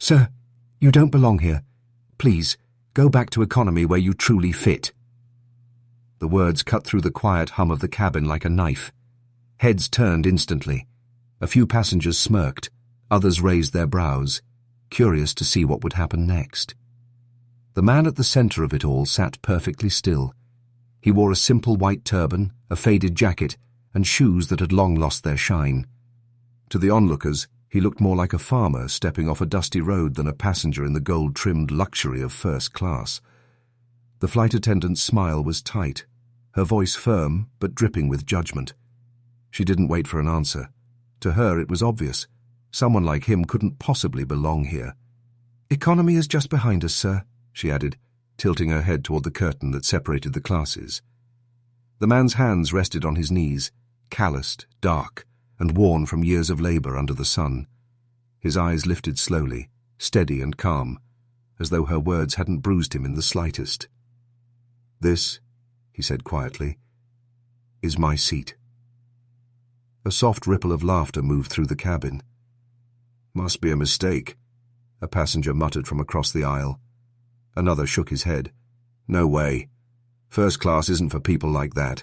"Sir, you don't belong here. Please, go back to economy where you truly fit." The words cut through the quiet hum of the cabin like a knife. Heads turned instantly. A few passengers smirked, others raised their brows, curious to see what would happen next. The man at the center of it all sat perfectly still. He wore a simple white turban, a faded jacket, and shoes that had long lost their shine. To the onlookers, he looked more like a farmer stepping off a dusty road than a passenger in the gold-trimmed luxury of first class. The flight attendant's smile was tight, her voice firm but dripping with judgment. She didn't wait for an answer. To her it was obvious. Someone like him couldn't possibly belong here. "Economy is just behind us, sir," she added, tilting her head toward the curtain that separated the classes. The man's hands rested on his knees, calloused, dark, and worn from years of labor under the sun. His eyes lifted slowly, steady and calm, as though her words hadn't bruised him in the slightest. "This," he said quietly, "is my seat." A soft ripple of laughter moved through the cabin. "Must be a mistake," a passenger muttered from across the aisle. Another shook his head. "No way. First class isn't for people like that."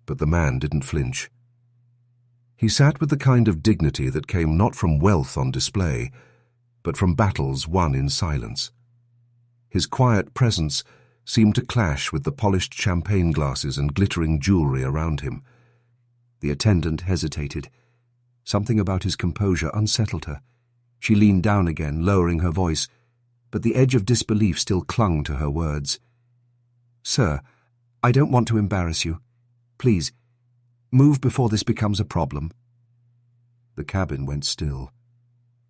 But the man didn't flinch. He sat with the kind of dignity that came not from wealth on display, but from battles won in silence. His quiet presence seemed to clash with the polished champagne glasses and glittering jewelry around him. The attendant hesitated. Something about his composure unsettled her. She leaned down again, lowering her voice, but the edge of disbelief still clung to her words. "Sir, I don't want to embarrass you. Please, move before this becomes a problem." The cabin went still,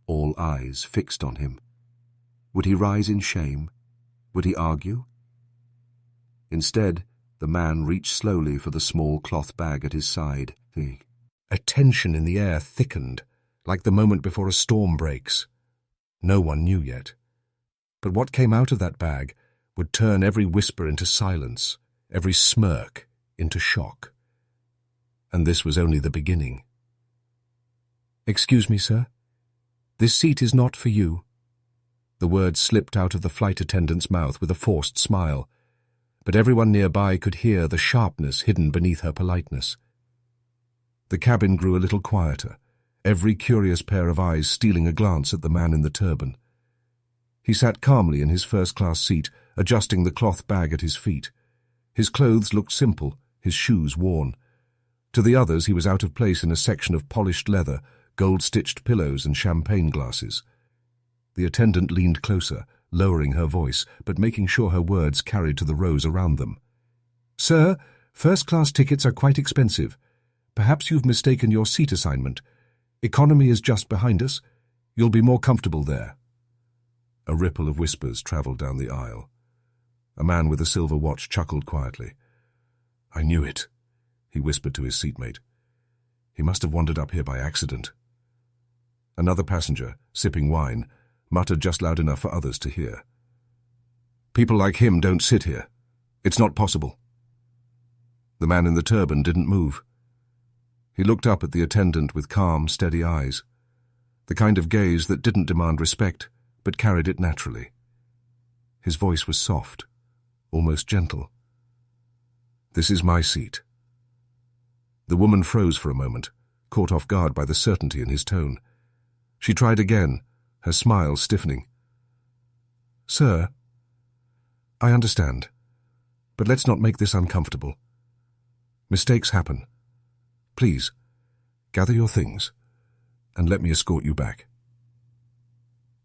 all eyes fixed on him. Would he rise in shame? Would he argue? Instead, the man reached slowly for the small cloth bag at his side. A tension in the air thickened, like the moment before a storm breaks. No one knew yet. But what came out of that bag would turn every whisper into silence, every smirk into shock. And this was only the beginning. "Excuse me, sir. This seat is not for you." The words slipped out of the flight attendant's mouth with a forced smile, but everyone nearby could hear the sharpness hidden beneath her politeness. The cabin grew a little quieter, every curious pair of eyes stealing a glance at the man in the turban. He sat calmly in his first-class seat, adjusting the cloth bag at his feet. His clothes looked simple, his shoes worn. To the others, he was out of place in a section of polished leather, gold-stitched pillows and champagne glasses. The attendant leaned closer, lowering her voice, but making sure her words carried to the rows around them. "Sir, first-class tickets are quite expensive. Perhaps you've mistaken your seat assignment. Economy is just behind us. You'll be more comfortable there." A ripple of whispers travelled down the aisle. A man with a silver watch chuckled quietly. "I knew it," he whispered to his seatmate. "He must have wandered up here by accident." Another passenger, sipping wine, muttered just loud enough for others to hear. "People like him don't sit here. It's not possible." The man in the turban didn't move. He looked up at the attendant with calm, steady eyes, the kind of gaze that didn't demand respect, but carried it naturally. His voice was soft, almost gentle. "This is my seat." The woman froze for a moment, caught off guard by the certainty in his tone. She tried again, her smile stiffening. "Sir, I understand, but let's not make this uncomfortable. Mistakes happen. Please, gather your things, and let me escort you back."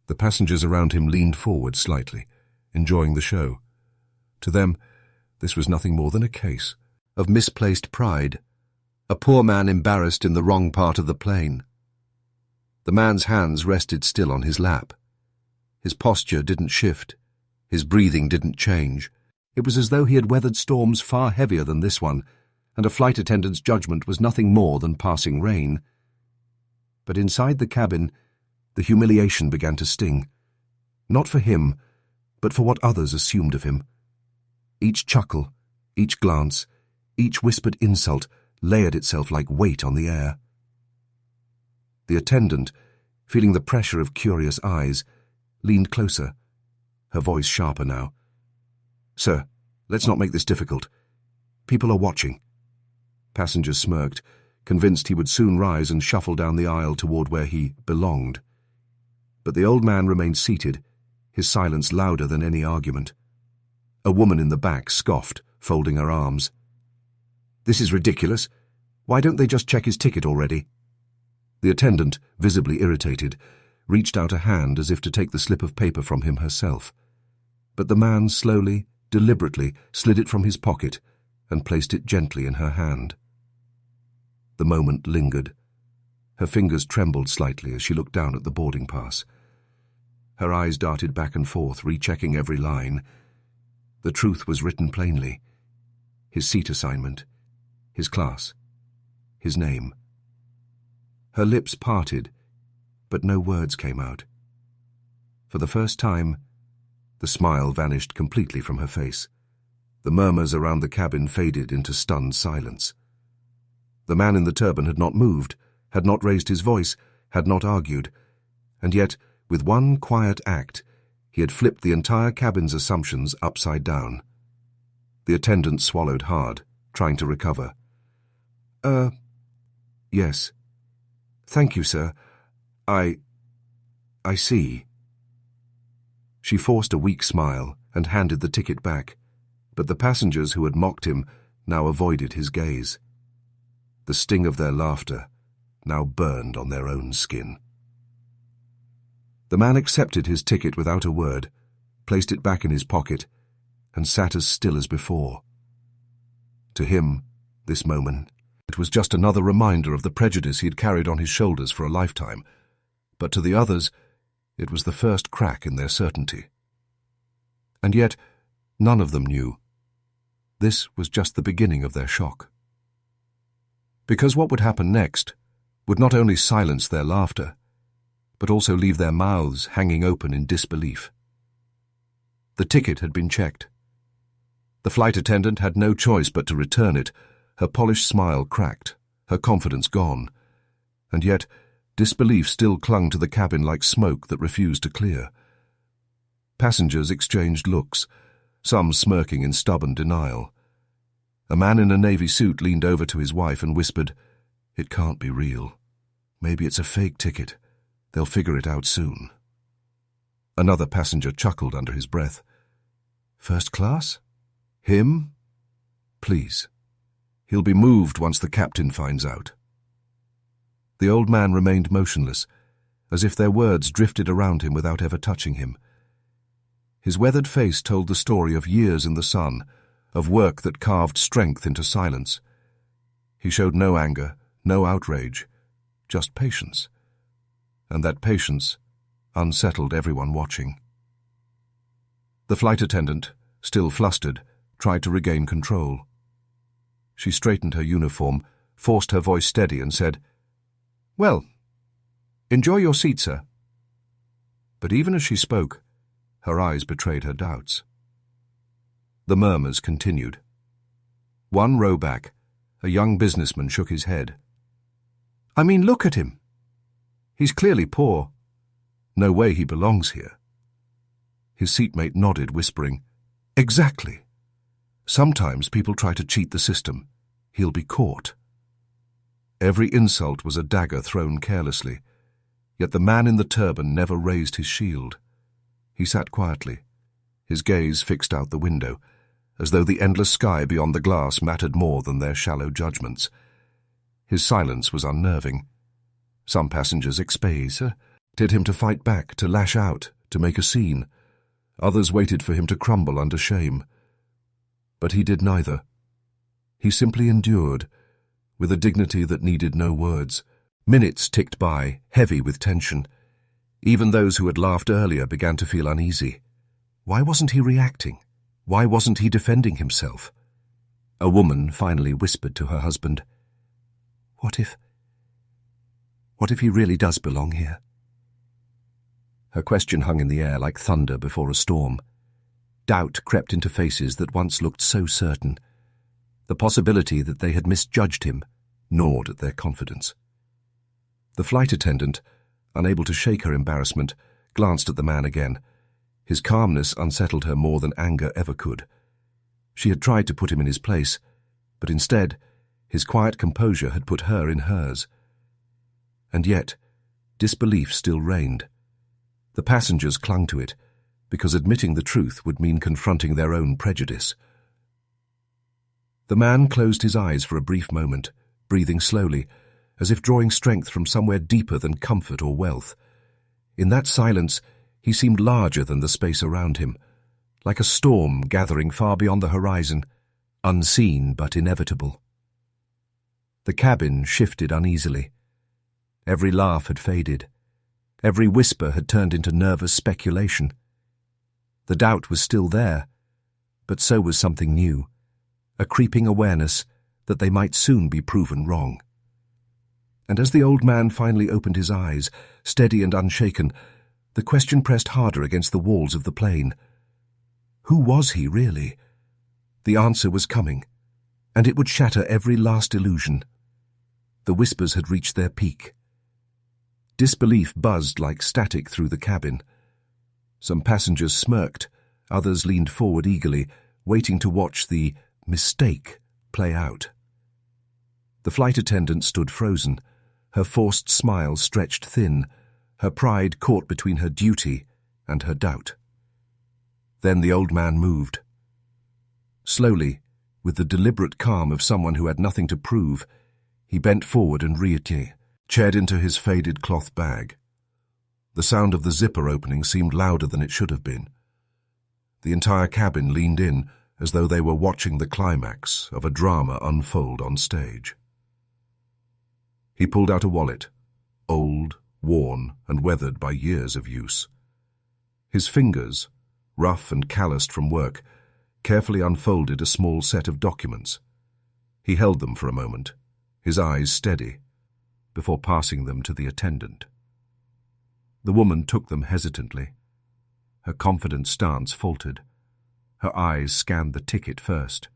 The passengers around him leaned forward slightly, enjoying the show. To them, this was nothing more than a case of misplaced pride, a poor man embarrassed in the wrong part of the plane. The man's hands rested still on his lap. His posture didn't shift. His breathing didn't change. It was as though he had weathered storms far heavier than this one, and a flight attendant's judgment was nothing more than passing rain. But inside the cabin, the humiliation began to sting. Not for him, but for what others assumed of him. Each chuckle, each glance, each whispered insult layered itself like weight on the air. The attendant, feeling the pressure of curious eyes, leaned closer, her voice sharper now. "Sir, let's not make this difficult. People are watching." Passengers smirked, convinced he would soon rise and shuffle down the aisle toward where he belonged. But the old man remained seated, his silence louder than any argument. A woman in the back scoffed, folding her arms. "This is ridiculous. Why don't they just check his ticket already?" The attendant, visibly irritated, reached out a hand as if to take the slip of paper from him herself. But the man slowly, deliberately slid it from his pocket and placed it gently in her hand. The moment lingered. Her fingers trembled slightly as she looked down at the boarding pass. Her eyes darted back and forth, rechecking every line. The truth was written plainly. His seat assignment, his class, his name. Her lips parted, but no words came out. For the first time, the smile vanished completely from her face. The murmurs around the cabin faded into stunned silence. The man in the turban had not moved, had not raised his voice, had not argued, and yet, with one quiet act, he had flipped the entire cabin's assumptions upside down. The attendant swallowed hard, trying to recover. Yes. Thank you, sir. I see." She forced a weak smile and handed the ticket back, but the passengers who had mocked him now avoided his gaze. The sting of their laughter now burned on their own skin. The man accepted his ticket without a word, placed it back in his pocket, and sat as still as before. To him, this moment, it was just another reminder of the prejudice he had carried on his shoulders for a lifetime, but to the others, it was the first crack in their certainty. And yet, none of them knew. This was just the beginning of their shock. Because what would happen next would not only silence their laughter, but also leave their mouths hanging open in disbelief. The ticket had been checked. The flight attendant had no choice but to return it, her polished smile cracked, her confidence gone, and yet disbelief still clung to the cabin like smoke that refused to clear. Passengers exchanged looks, some smirking in stubborn denial. A man in a navy suit leaned over to his wife and whispered, "It can't be real. Maybe it's a fake ticket. They'll figure it out soon." Another passenger chuckled under his breath. "First class? Him? Please. He'll be moved once the captain finds out." The old man remained motionless, as if their words drifted around him without ever touching him. His weathered face told the story of years in the sun, of work that carved strength into silence. He showed no anger, no outrage, just patience. And that patience unsettled everyone watching. The flight attendant, still flustered, tried to regain control. She straightened her uniform, forced her voice steady, and said, "Well, enjoy your seat, sir." But even as she spoke, her eyes betrayed her doubts. The murmurs continued. One row back, a young businessman shook his head. "I mean, look at him. He's clearly poor. No way he belongs here." His seatmate nodded, whispering, "Exactly. Sometimes people try to cheat the system. He'll be caught." Every insult was a dagger thrown carelessly, yet the man in the turban never raised his shield. He sat quietly, his gaze fixed out the window, as though the endless sky beyond the glass mattered more than their shallow judgments. His silence was unnerving. Some passengers expected him to fight back, to lash out, to make a scene. Others waited for him to crumble under shame. But he did neither. He simply endured, with a dignity that needed no words. Minutes ticked by, heavy with tension. Even those who had laughed earlier began to feel uneasy. Why wasn't he reacting? Why wasn't he defending himself? A woman finally whispered to her husband, What if he really does belong here?" Her question hung in the air like thunder before a storm. Doubt crept into faces that once looked so certain. The possibility that they had misjudged him gnawed at their confidence. The flight attendant, unable to shake her embarrassment, glanced at the man again. His calmness unsettled her more than anger ever could. She had tried to put him in his place, but instead, his quiet composure had put her in hers. And yet, disbelief still reigned. The passengers clung to it, because admitting the truth would mean confronting their own prejudice. The man closed his eyes for a brief moment, breathing slowly, as if drawing strength from somewhere deeper than comfort or wealth. In that silence, he seemed larger than the space around him, like a storm gathering far beyond the horizon, unseen but inevitable. The cabin shifted uneasily. Every laugh had faded. Every whisper had turned into nervous speculation. The doubt was still there, but so was something new, a creeping awareness that they might soon be proven wrong. And as the old man finally opened his eyes, steady and unshaken, the question pressed harder against the walls of the plane. Who was he, really? The answer was coming, and it would shatter every last illusion. The whispers had reached their peak. Disbelief buzzed like static through the cabin. Some passengers smirked, others leaned forward eagerly, waiting to watch the mistake play out. The flight attendant stood frozen, her forced smile stretched thin, her pride caught between her duty and her doubt. Then the old man moved. Slowly, with the deliberate calm of someone who had nothing to prove, he bent forward and chaired into his faded cloth bag. The sound of the zipper opening seemed louder than it should have been. The entire cabin leaned in as though they were watching the climax of a drama unfold on stage. He pulled out a wallet, old, worn, and weathered by years of use. His fingers, rough and calloused from work, carefully unfolded a small set of documents. He held them for a moment, his eyes steady, before passing them to the attendant. The woman took them hesitantly. Her confident stance faltered. Her eyes scanned the ticket first.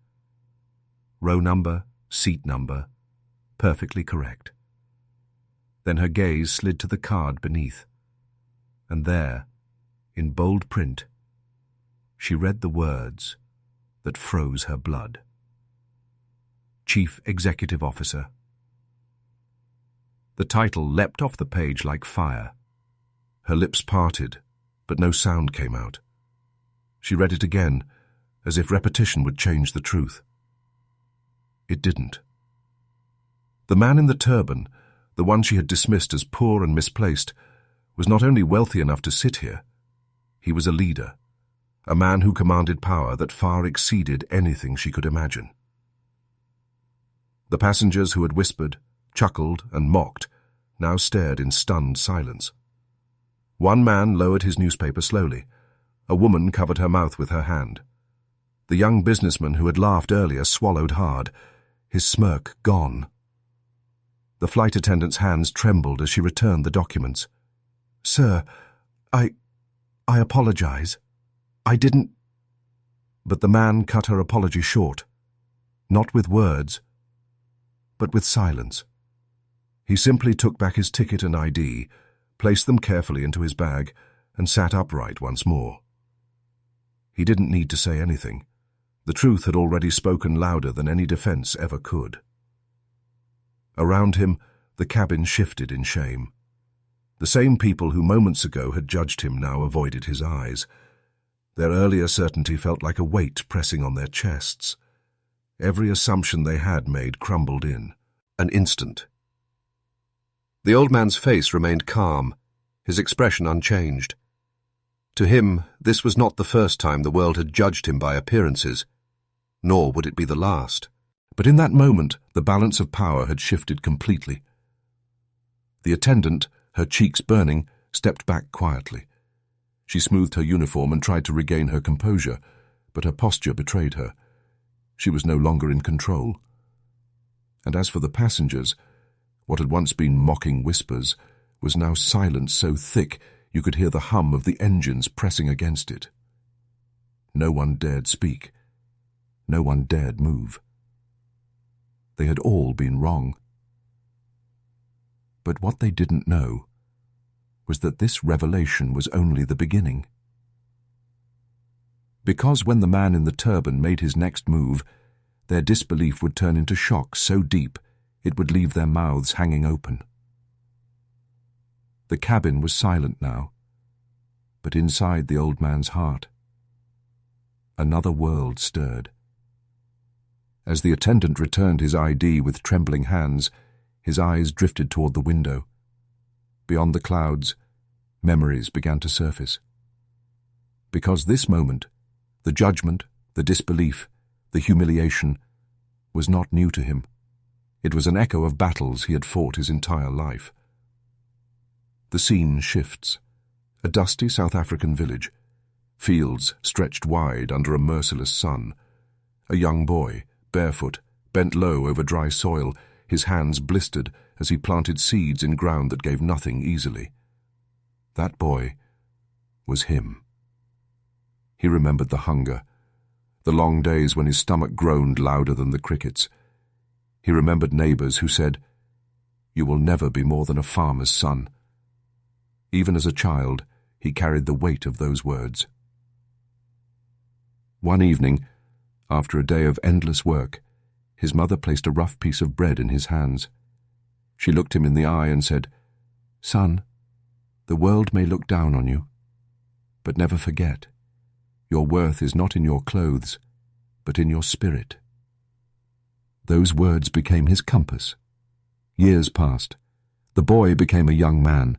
Row number, seat number, perfectly correct. Then her gaze slid to the card beneath. And there, in bold print, she read the words that froze her blood. Chief Executive Officer. The title leapt off the page like fire. Her lips parted, but no sound came out. She read it again, as if repetition would change the truth. It didn't. The man in the turban, the one she had dismissed as poor and misplaced, was not only wealthy enough to sit here, he was a leader, a man who commanded power that far exceeded anything she could imagine. The passengers who had whispered, chuckled, and mocked now stared in stunned silence. One man lowered his newspaper slowly. A woman covered her mouth with her hand. The young businessman who had laughed earlier swallowed hard, his smirk gone. The flight attendant's hands trembled as she returned the documents. "Sir, I apologize. I didn't—" But the man cut her apology short, not with words, but with silence. He simply took back his ticket and ID, placed them carefully into his bag, and sat upright once more. He didn't need to say anything. The truth had already spoken louder than any defense ever could. Around him, the cabin shifted in shame. The same people who moments ago had judged him now avoided his eyes. Their earlier certainty felt like a weight pressing on their chests. Every assumption they had made crumbled in. An instant. The old man's face remained calm, his expression unchanged. To him, this was not the first time the world had judged him by appearances, nor would it be the last. But in that moment, the balance of power had shifted completely. The attendant, her cheeks burning, stepped back quietly. She smoothed her uniform and tried to regain her composure, but her posture betrayed her. She was no longer in control. And as for the passengers, what had once been mocking whispers was now silence so thick you could hear the hum of the engines pressing against it. No one dared speak. No one dared move. They had all been wrong. But what they didn't know was that this revelation was only the beginning. Because when the man in the turban made his next move, their disbelief would turn into shock so deep it would leave their mouths hanging open. The cabin was silent now, but inside the old man's heart, another world stirred. As the attendant returned his ID with trembling hands, his eyes drifted toward the window. Beyond the clouds, memories began to surface. Because this moment, the judgment, the disbelief, the humiliation, was not new to him. It was an echo of battles he had fought his entire life. The scene shifts. A dusty South African village. Fields stretched wide under a merciless sun. A young boy, barefoot, bent low over dry soil, his hands blistered as he planted seeds in ground that gave nothing easily. That boy was him. He remembered the hunger, the long days when his stomach groaned louder than the crickets. He remembered neighbors who said, "You will never be more than a farmer's son." Even as a child, he carried the weight of those words. One evening, after a day of endless work, his mother placed a rough piece of bread in his hands. She looked him in the eye and said, "Son, the world may look down on you, but never forget, your worth is not in your clothes, but in your spirit." Those words became his compass. Years passed. The boy became a young man.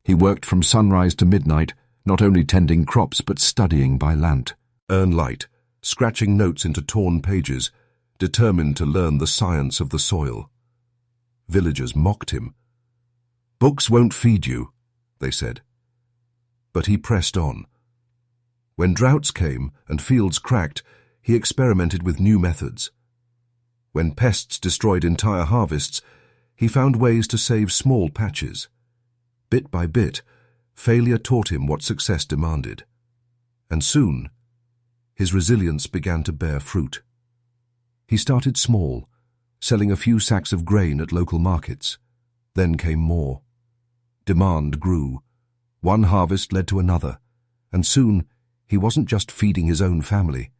He worked from sunrise to midnight, not only tending crops but studying by lant. Earn light, scratching notes into torn pages, determined to learn the science of the soil. Villagers mocked him. "Books won't feed you," they said. But he pressed on. When droughts came and fields cracked, he experimented with new methods. When pests destroyed entire harvests, he found ways to save small patches. Bit by bit, failure taught him what success demanded. And soon, his resilience began to bear fruit. He started small, selling a few sacks of grain at local markets. Then came more. Demand grew. One harvest led to another, and soon he wasn't just feeding his own family.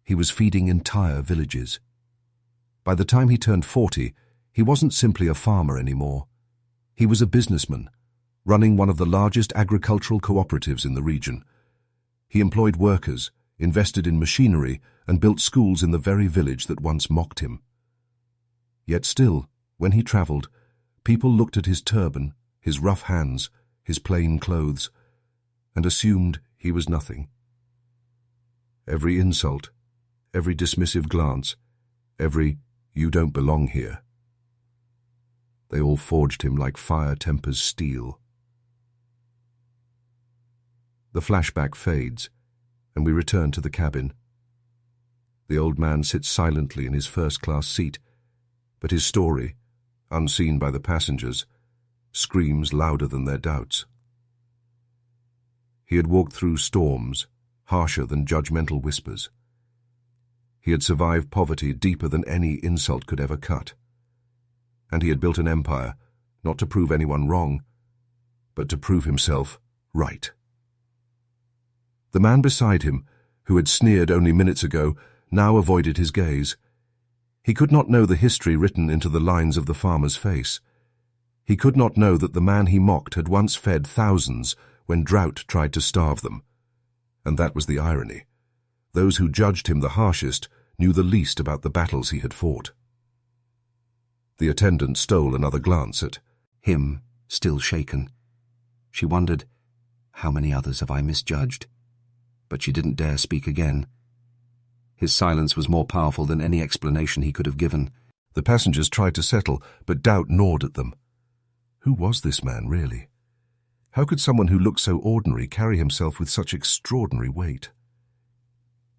He was feeding entire villages. By the time he turned 40, he wasn't simply a farmer anymore. He was a businessman, running one of the largest agricultural cooperatives in the region. He employed workers, invested in machinery, and built schools in the very village that once mocked him. Yet still, when he traveled, people looked at his turban, his rough hands, his plain clothes, and assumed he was nothing. Every insult, every dismissive glance, every "you don't belong here," they all forged him like fire tempers steel. The flashback fades, and we return to the cabin. The old man sits silently in his first-class seat, but his story, unseen by the passengers, screams louder than their doubts. He had walked through storms, harsher than judgmental whispers. He had survived poverty deeper than any insult could ever cut. And he had built an empire, not to prove anyone wrong, but to prove himself right. The man beside him, who had sneered only minutes ago, now avoided his gaze. He could not know the history written into the lines of the farmer's face. He could not know that the man he mocked had once fed thousands when drought tried to starve them. And that was the irony. Those who judged him the harshest knew the least about the battles he had fought. The attendant stole another glance at him, still shaken. She wondered, how many others have I misjudged? But she didn't dare speak again. His silence was more powerful than any explanation he could have given. The passengers tried to settle, but doubt gnawed at them. Who was this man, really? How could someone who looked so ordinary carry himself with such extraordinary weight?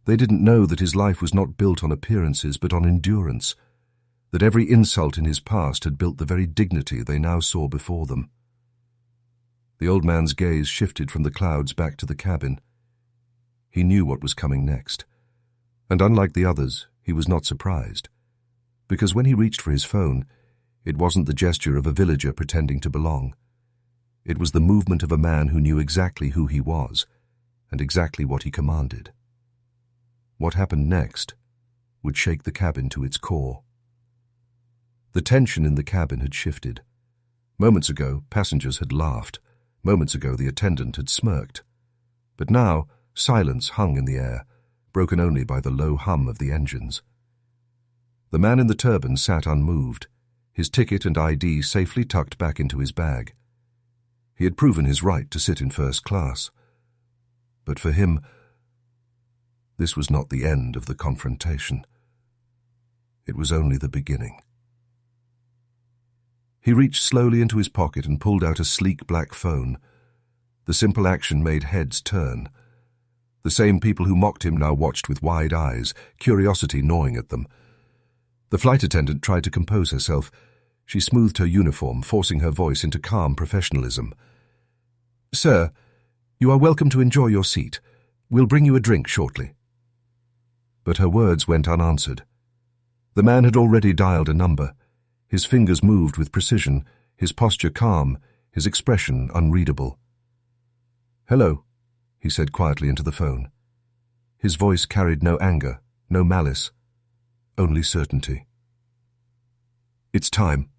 They didn't know that his life was not built on appearances but on endurance, that every insult in his past had built the very dignity they now saw before them. The old man's gaze shifted from the clouds back to the cabin. He knew what was coming next, and unlike the others, he was not surprised, because when he reached for his phone, it wasn't the gesture of a villager pretending to belong. It was the movement of a man who knew exactly who he was and exactly what he commanded. What happened next would shake the cabin to its core. The tension in the cabin had shifted. Moments ago, passengers had laughed. Moments ago, the attendant had smirked. But now, silence hung in the air, broken only by the low hum of the engines. The man in the turban sat unmoved, his ticket and ID safely tucked back into his bag. He had proven his right to sit in first class. But for him, this was not the end of the confrontation. It was only the beginning. He reached slowly into his pocket and pulled out a sleek black phone. The simple action made heads turn. The same people who mocked him now watched with wide eyes, curiosity gnawing at them. The flight attendant tried to compose herself. She smoothed her uniform, forcing her voice into calm professionalism. "Sir, you are welcome to enjoy your seat. We'll bring you a drink shortly." But her words went unanswered. The man had already dialed a number. His fingers moved with precision, his posture calm, his expression unreadable. "Hello," he said quietly into the phone. His voice carried no anger, no malice, only certainty. "It's time."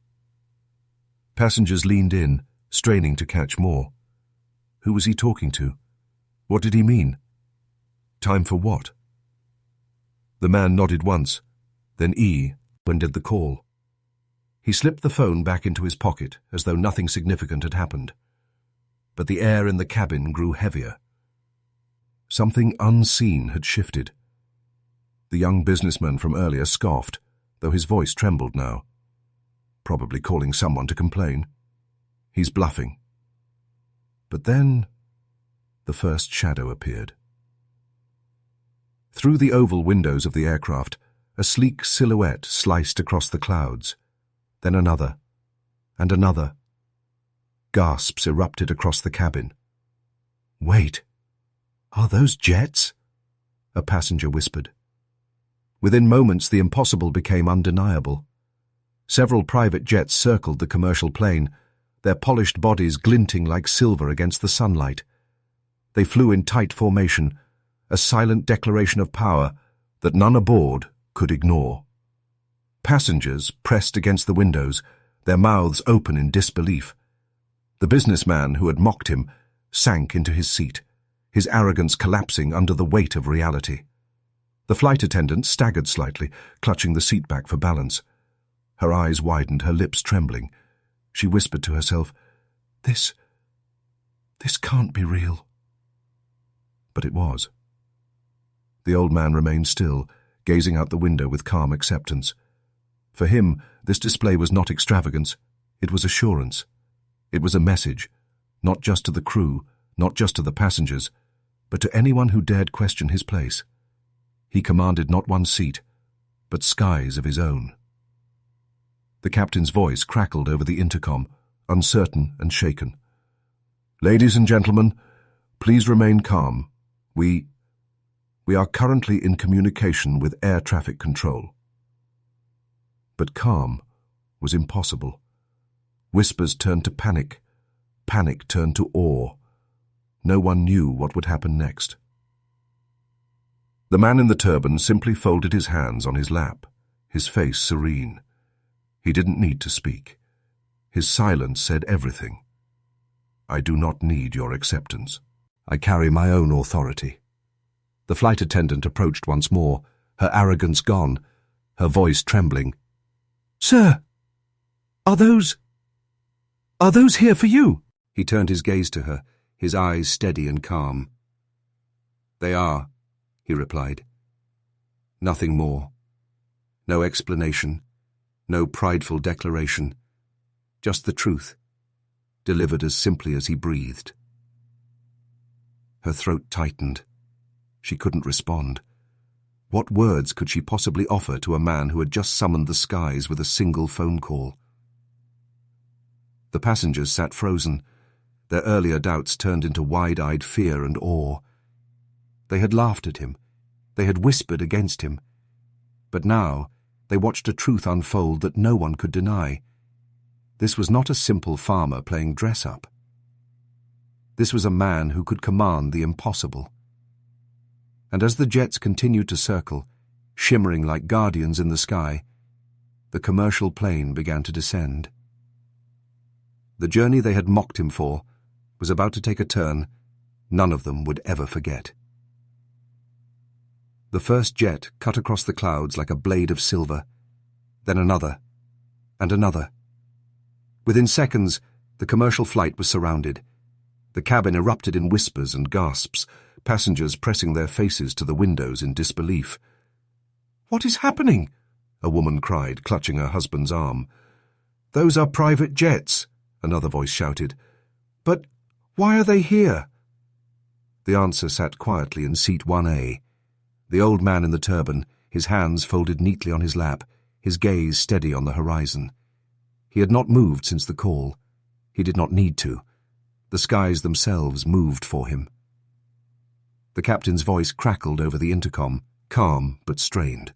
Passengers leaned in, straining to catch more. Who was he talking to? What did he mean? Time for what? The man nodded once, then when did the call. He slipped the phone back into his pocket as though nothing significant had happened. But the air in the cabin grew heavier. Something unseen had shifted. The young businessman from earlier scoffed, though his voice trembled now. Probably calling someone to complain. He's bluffing. But then, the first shadow appeared. Through the oval windows of the aircraft, a sleek silhouette sliced across the clouds. Then another, and another. Gasps erupted across the cabin. "Wait, are those jets?" a passenger whispered. Within moments, the impossible became undeniable. Several private jets circled the commercial plane, their polished bodies glinting like silver against the sunlight. They flew in tight formation, a silent declaration of power that none aboard could ignore. Passengers pressed against the windows, their mouths open in disbelief. The businessman who had mocked him sank into his seat, his arrogance collapsing under the weight of reality. The flight attendant staggered slightly, clutching the seat back for balance. Her eyes widened, her lips trembling. She whispered to herself, This can't be real." But it was. The old man remained still, gazing out the window with calm acceptance. For him, this display was not extravagance, it was assurance. It was a message, not just to the crew, not just to the passengers, but to anyone who dared question his place. He commanded not one seat, but skies of his own. The captain's voice crackled over the intercom, uncertain and shaken. "Ladies and gentlemen, please remain calm. We are currently in communication with air traffic control." But calm was impossible. Whispers turned to panic. Panic turned to awe. No one knew what would happen next. The man in the turban simply folded his hands on his lap, his face serene. He didn't need to speak. His silence said everything. "I do not need your acceptance. I carry my own authority." The flight attendant approached once more, her arrogance gone, her voice trembling. "Sir, are those here for you?" He turned his gaze to her, his eyes steady and calm. "They are," he replied. Nothing more. No explanation, no prideful declaration, just the truth, delivered as simply as he breathed. Her throat tightened. She couldn't respond. What words could she possibly offer to a man who had just summoned the skies with a single phone call? The passengers sat frozen, their earlier doubts turned into wide-eyed fear and awe. They had laughed at him. They had whispered against him. But now they watched a truth unfold that no one could deny. This was not a simple farmer playing dress-up. This was a man who could command the impossible. And as the jets continued to circle, shimmering like guardians in the sky, the commercial plane began to descend. The journey they had mocked him for was about to take a turn none of them would ever forget. The first jet cut across the clouds like a blade of silver, then another, and another. Within seconds, the commercial flight was surrounded. The cabin erupted in whispers and gasps, passengers pressing their faces to the windows in disbelief. "What is happening?" a woman cried, clutching her husband's arm. "Those are private jets," another voice shouted. "But why are they here?" The answer sat quietly in seat 1A. The old man in the turban, his hands folded neatly on his lap, his gaze steady on the horizon. He had not moved since the call. He did not need to. The skies themselves moved for him. The captain's voice crackled over the intercom, calm but strained.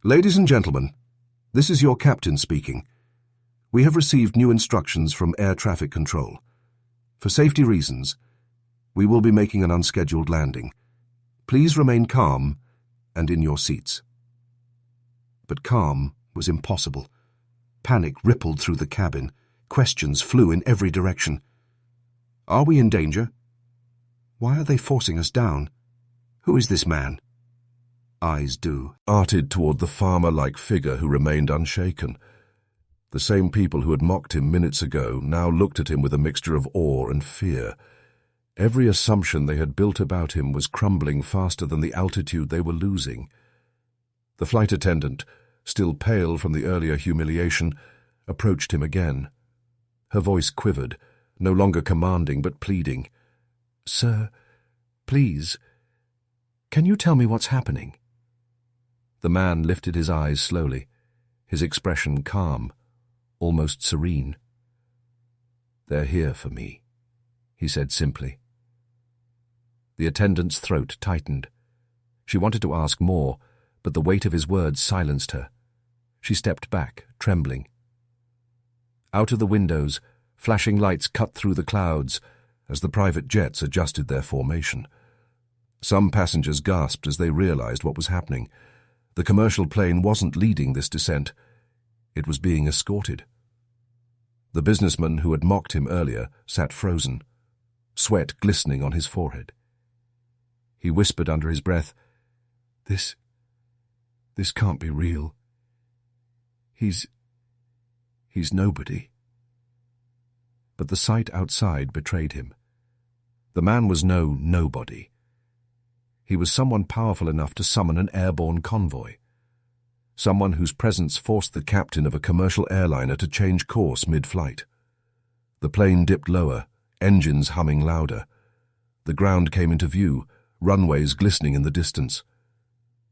"Ladies and gentlemen, this is your captain speaking. We have received new instructions from air traffic control. For safety reasons, we will be making an unscheduled landing. Please remain calm and in your seats." But calm was impossible. Panic rippled through the cabin. Questions flew in every direction. Are we in danger? Why are they forcing us down? Who is this man? Eyes darted toward the farmer-like figure who remained unshaken. The same people who had mocked him minutes ago now looked at him with a mixture of awe and fear. Every assumption they had built about him was crumbling faster than the altitude they were losing. The flight attendant, still pale from the earlier humiliation, approached him again. Her voice quivered, no longer commanding but pleading. "Sir, please, can you tell me what's happening?" The man lifted his eyes slowly, his expression calm, almost serene. "They're here for me," he said simply. The attendant's throat tightened. She wanted to ask more, but the weight of his words silenced her. She stepped back, trembling. Out of the windows, flashing lights cut through the clouds as the private jets adjusted their formation. Some passengers gasped as they realized what was happening. The commercial plane wasn't leading this descent. It was being escorted. The businessman who had mocked him earlier sat frozen, sweat glistening on his forehead. He whispered under his breath, This can't be real. He's nobody." But the sight outside betrayed him. The man was no nobody. He was someone powerful enough to summon an airborne convoy. Someone whose presence forced the captain of a commercial airliner to change course mid-flight. The plane dipped lower, engines humming louder. The ground came into view, runways glistening in the distance.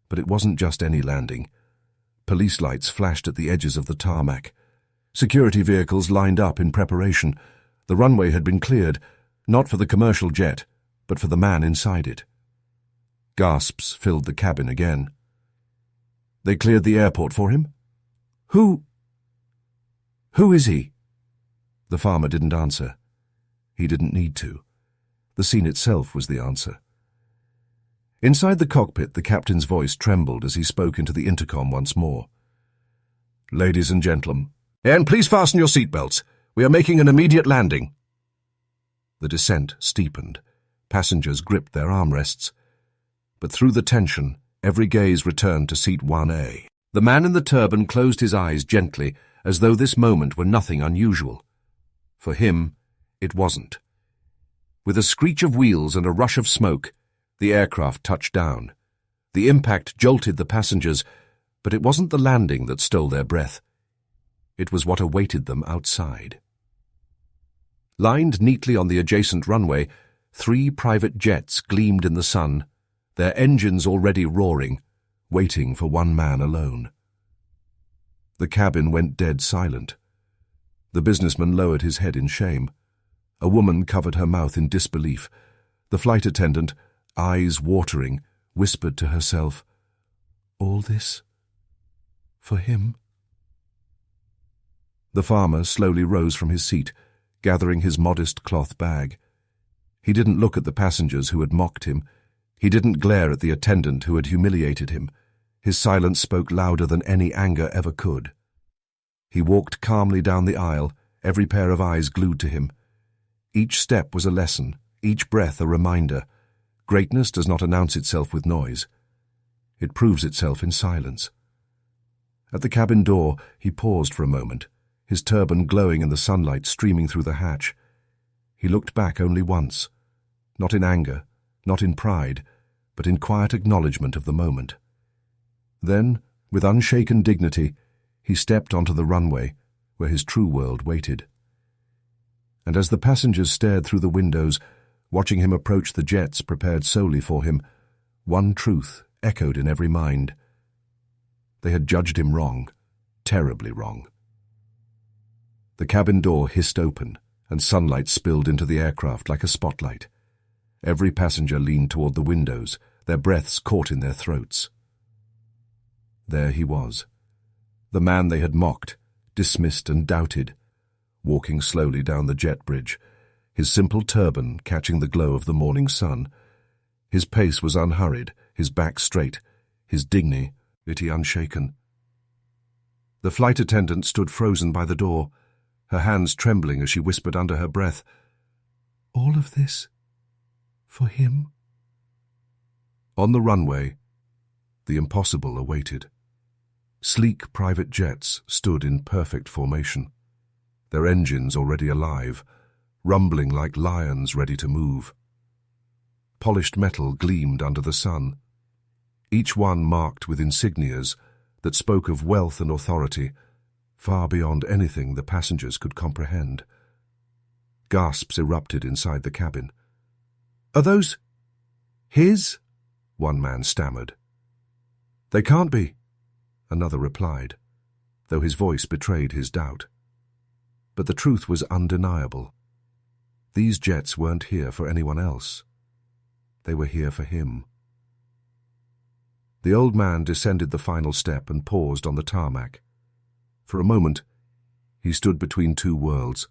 But it wasn't just any landing. Police lights flashed at the edges of the tarmac. Security vehicles lined up in preparation. The runway had been cleared, not for the commercial jet, but for the man inside it. Gasps filled the cabin again. "They cleared the airport for him? Who is he?" The farmer didn't answer. He didn't need to. The scene itself was the answer. Inside the cockpit, the captain's voice trembled as he spoke into the intercom once more. "Ladies and gentlemen, and please fasten your seatbelts. We are making an immediate landing." The descent steepened. Passengers gripped their armrests. But through the tension, every gaze returned to seat 1A. The man in the turban closed his eyes gently, as though this moment were nothing unusual. For him, it wasn't. With a screech of wheels and a rush of smoke, the aircraft touched down. The impact jolted the passengers, but it wasn't the landing that stole their breath. It was what awaited them outside. Lined neatly on the adjacent runway, 3 private jets gleamed in the sun, their engines already roaring, waiting for one man alone. The cabin went dead silent. The businessman lowered his head in shame. A woman covered her mouth in disbelief. The flight attendant, eyes watering, whispered to herself, "All this? For him?" The farmer slowly rose from his seat, gathering his modest cloth bag. He didn't look at the passengers who had mocked him. He didn't glare at the attendant who had humiliated him. His silence spoke louder than any anger ever could. He walked calmly down the aisle, every pair of eyes glued to him. Each step was a lesson, each breath a reminder. Greatness does not announce itself with noise. It proves itself in silence. At the cabin door, he paused for a moment, his turban glowing in the sunlight streaming through the hatch. He looked back only once, not in anger, not in pride, but in quiet acknowledgement of the moment. Then, with unshaken dignity, he stepped onto the runway, where his true world waited. And as the passengers stared through the windows, watching him approach the jets prepared solely for him, one truth echoed in every mind. They had judged him wrong, terribly wrong. The cabin door hissed open, and sunlight spilled into the aircraft like a spotlight. Every passenger leaned toward the windows, their breaths caught in their throats. There he was, the man they had mocked, dismissed and doubted, walking slowly down the jet bridge, his simple turban catching the glow of the morning sun. His pace was unhurried, his back straight, his dignity unshaken. The flight attendant stood frozen by the door, her hands trembling as she whispered under her breath, "All of this for him?" On the runway, the impossible awaited. Sleek private jets stood in perfect formation, their engines already alive, rumbling like lions ready to move. Polished metal gleamed under the sun, each one marked with insignias that spoke of wealth and authority, far beyond anything the passengers could comprehend. Gasps erupted inside the cabin. "Are those his?" one man stammered. "They can't be," another replied, though his voice betrayed his doubt. But the truth was undeniable. These jets weren't here for anyone else. They were here for him. The old man descended the final step and paused on the tarmac. For a moment, he stood between two worlds,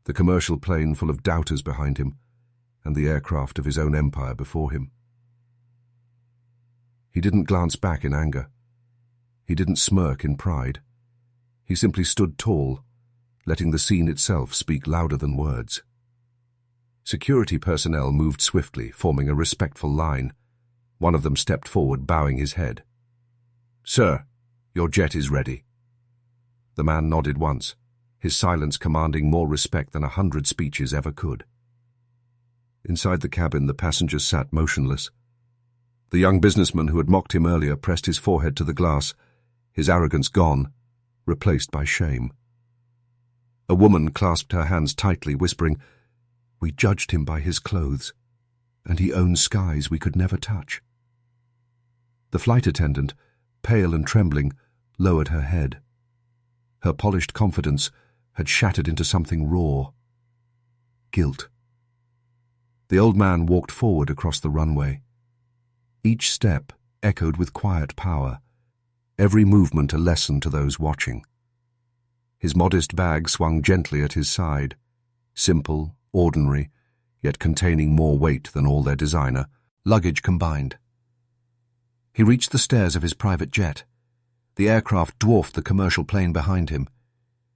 the commercial plane full of doubters behind him, and the aircraft of his own empire before him. He didn't glance back in anger. He didn't smirk in pride. He simply stood tall, letting the scene itself speak louder than words. Security personnel moved swiftly, forming a respectful line. One of them stepped forward, bowing his head. "Sir, your jet is ready." The man nodded once, his silence commanding more respect than 100 speeches ever could. Inside the cabin, the passengers sat motionless. The young businessman who had mocked him earlier pressed his forehead to the glass, his arrogance gone, replaced by shame. A woman clasped her hands tightly, whispering, "We judged him by his clothes, and he owns skies we could never touch." The flight attendant, pale and trembling, lowered her head. Her polished confidence had shattered into something raw. Guilt. The old man walked forward across the runway. Each step echoed with quiet power, every movement a lesson to those watching. His modest bag swung gently at his side, simple, ordinary, yet containing more weight than all their designer, luggage combined. He reached the stairs of his private jet. The aircraft dwarfed the commercial plane behind him.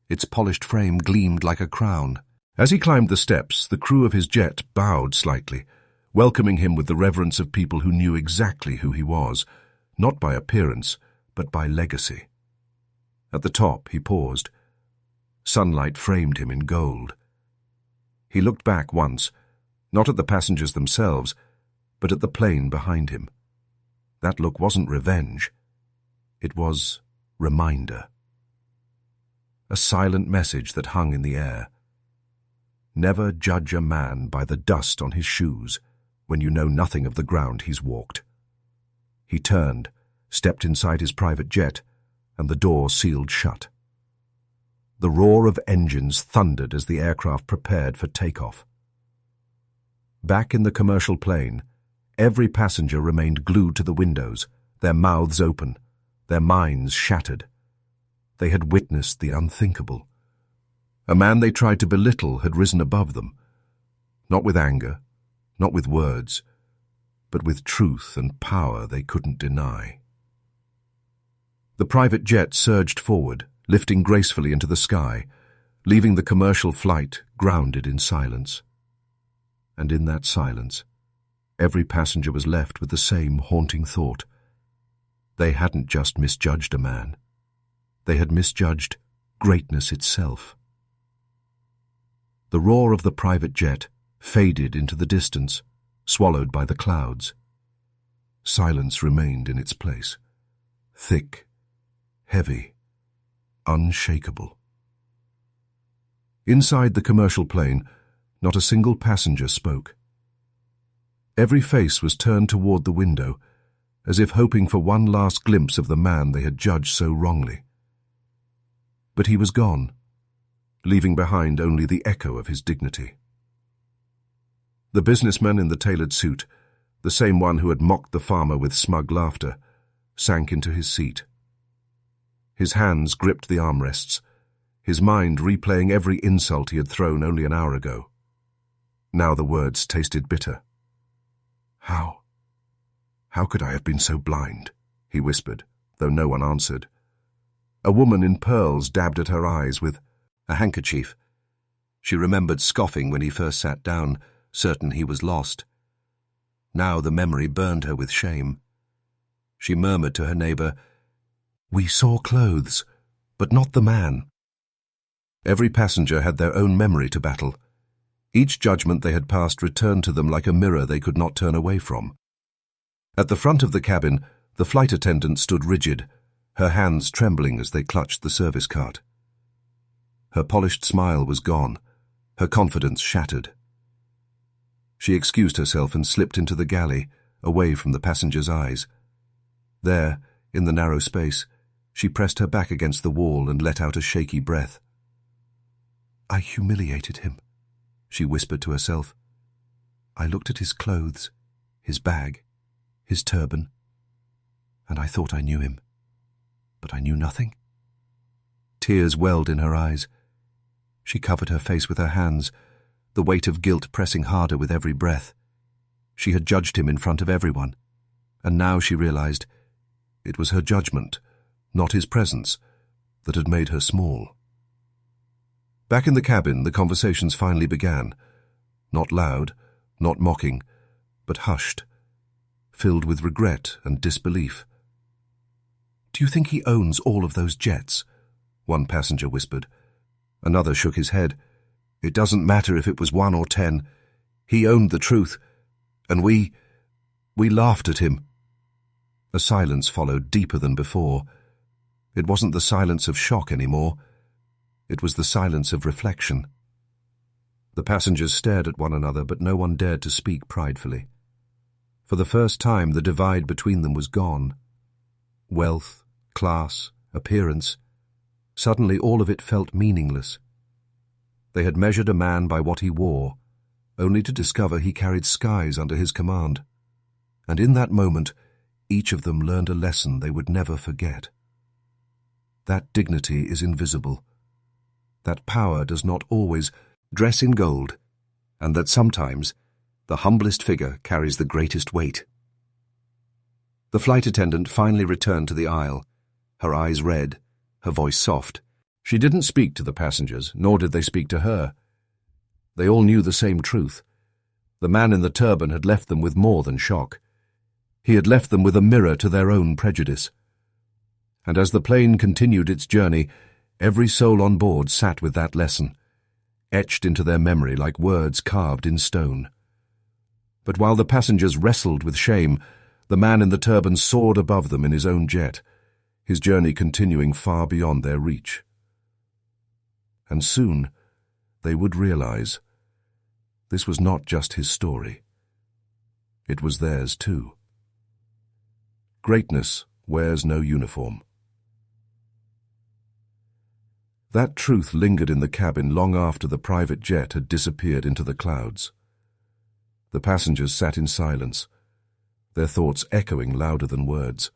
Its polished frame gleamed like a crown. As he climbed the steps, the crew of his jet bowed slightly, welcoming him with the reverence of people who knew exactly who he was, not by appearance, but by legacy. At the top, he paused. Sunlight framed him in gold. He looked back once, not at the passengers themselves, but at the plane behind him. That look wasn't revenge. It was reminder. A silent message that hung in the air. Never judge a man by the dust on his shoes when you know nothing of the ground he's walked. He turned, stepped inside his private jet, and the door sealed shut. The roar of engines thundered as the aircraft prepared for takeoff. Back in the commercial plane, every passenger remained glued to the windows, their mouths open, their minds shattered. They had witnessed the unthinkable. A man they tried to belittle had risen above them, not with anger, not with words, but with truth and power they couldn't deny. The private jet surged forward, lifting gracefully into the sky, leaving the commercial flight grounded in silence. And in that silence, every passenger was left with the same haunting thought. They hadn't just misjudged a man. They had misjudged greatness itself. The roar of the private jet faded into the distance, swallowed by the clouds. Silence remained in its place, thick, heavy, unshakable. Inside the commercial plane, not a single passenger spoke. Every face was turned toward the window, as if hoping for one last glimpse of the man they had judged so wrongly. But he was gone, leaving behind only the echo of his dignity. The businessman in the tailored suit, the same one who had mocked the farmer with smug laughter, sank into his seat. His hands gripped the armrests, his mind replaying every insult he had thrown only an hour ago. Now the words tasted bitter. How could I have been so blind?" he whispered, though no one answered. A woman in pearls dabbed at her eyes with a handkerchief. She remembered scoffing when he first sat down, certain he was lost. Now the memory burned her with shame. She murmured to her neighbour, "We saw clothes, but not the man." Every passenger had their own memory to battle. Each judgment they had passed returned to them like a mirror they could not turn away from. At the front of the cabin, the flight attendant stood rigid, her hands trembling as they clutched the service cart. Her polished smile was gone, her confidence shattered. She excused herself and slipped into the galley, away from the passengers' eyes. There, in the narrow space, she pressed her back against the wall and let out a shaky breath. "I humiliated him," she whispered to herself. "I looked at his clothes, his bag, his turban, and I thought I knew him. But I knew nothing." Tears welled in her eyes. She covered her face with her hands, the weight of guilt pressing harder with every breath. She had judged him in front of everyone, and now she realized it was her judgment, not his presence, that had made her small. Back in the cabin, the conversations finally began. Not loud, not mocking, but hushed, filled with regret and disbelief. "Do you think he owns all of those jets?" one passenger whispered. Another shook his head. "It doesn't matter if it was 1 or 10. He owned the truth, and we laughed at him." A silence followed, deeper than before. It wasn't the silence of shock anymore. It was the silence of reflection. The passengers stared at one another, but no one dared to speak pridefully. For the first time, the divide between them was gone. Wealth, class, appearance, suddenly all of it felt meaningless. They had measured a man by what he wore, only to discover he carried skies under his command. And in that moment, each of them learned a lesson they would never forget. That dignity is invisible. That power does not always dress in gold, and that sometimes the humblest figure carries the greatest weight. The flight attendant finally returned to the aisle, her eyes red, her voice soft. She didn't speak to the passengers, nor did they speak to her. They all knew the same truth. The man in the turban had left them with more than shock. He had left them with a mirror to their own prejudice. And as the plane continued its journey, every soul on board sat with that lesson, etched into their memory like words carved in stone. But while the passengers wrestled with shame, the man in the turban soared above them in his own jet, his journey continuing far beyond their reach. And soon they would realize this was not just his story. It was theirs too. Greatness wears no uniform. That truth lingered in the cabin long after the private jet had disappeared into the clouds. The passengers sat in silence, their thoughts echoing louder than words.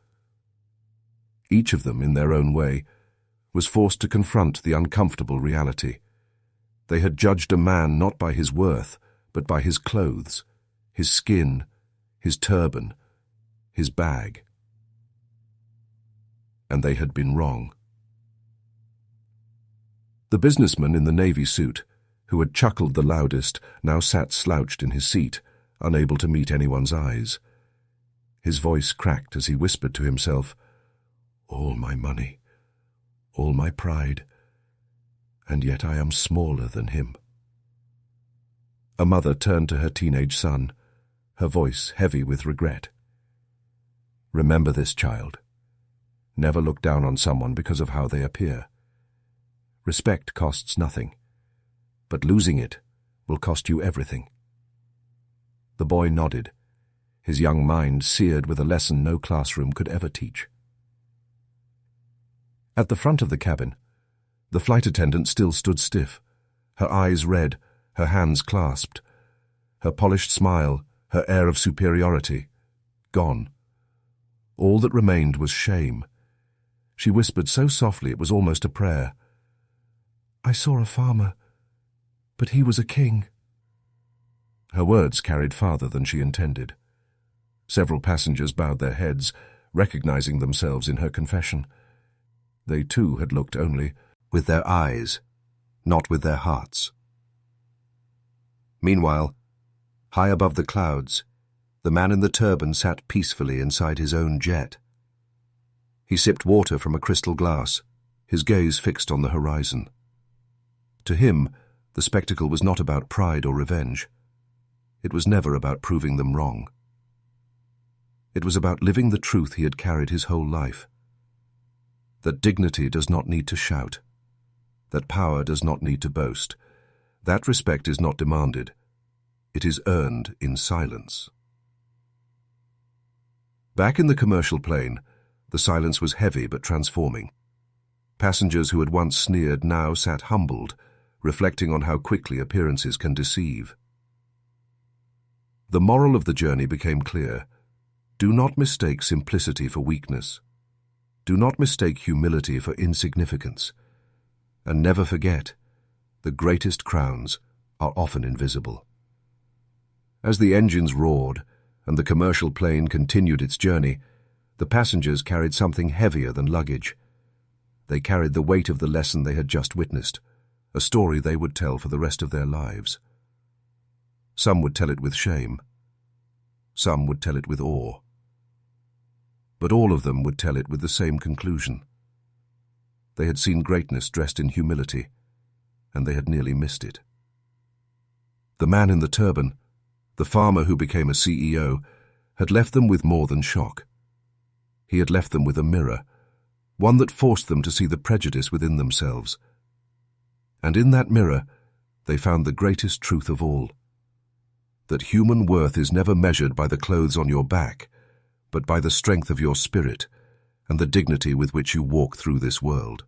Each of them, in their own way, was forced to confront the uncomfortable reality. They had judged a man not by his worth, but by his clothes, his skin, his turban, his bag. And they had been wrong. The businessman in the navy suit, who had chuckled the loudest, now sat slouched in his seat, unable to meet anyone's eyes. His voice cracked as he whispered to himself, "All my money, all my pride, and yet I am smaller than him." A mother turned to her teenage son, her voice heavy with regret. "Remember this, child. Never look down on someone because of how they appear. Respect costs nothing, but losing it will cost you everything." The boy nodded, his young mind seared with a lesson no classroom could ever teach. At the front of the cabin, the flight attendant still stood stiff, her eyes red, her hands clasped, her polished smile, her air of superiority, gone. All that remained was shame. She whispered so softly it was almost a prayer. "I saw a farmer, but he was a king." Her words carried farther than she intended. Several passengers bowed their heads, recognizing themselves in her confession. They too had looked only with their eyes, not with their hearts. Meanwhile, high above the clouds, the man in the turban sat peacefully inside his own jet. He sipped water from a crystal glass, his gaze fixed on the horizon. To him, the spectacle was not about pride or revenge. It was never about proving them wrong. It was about living the truth he had carried his whole life. That dignity does not need to shout. That power does not need to boast. That respect is not demanded. It is earned in silence. Back in the commercial plane, the silence was heavy but transforming. Passengers who had once sneered now sat humbled, reflecting on how quickly appearances can deceive. The moral of the journey became clear. Do not mistake simplicity for weakness. Do not mistake humility for insignificance. And never forget, the greatest crowns are often invisible. As the engines roared and the commercial plane continued its journey, the passengers carried something heavier than luggage. They carried the weight of the lesson they had just witnessed, a story they would tell for the rest of their lives. Some would tell it with shame. Some would tell it with awe. But all of them would tell it with the same conclusion. They had seen greatness dressed in humility, and they had nearly missed it. The man in the turban, the farmer who became a CEO, had left them with more than shock. He had left them with a mirror, one that forced them to see the prejudice within themselves. And in that mirror, they found the greatest truth of all, that human worth is never measured by the clothes on your back, but by the strength of your spirit and the dignity with which you walk through this world.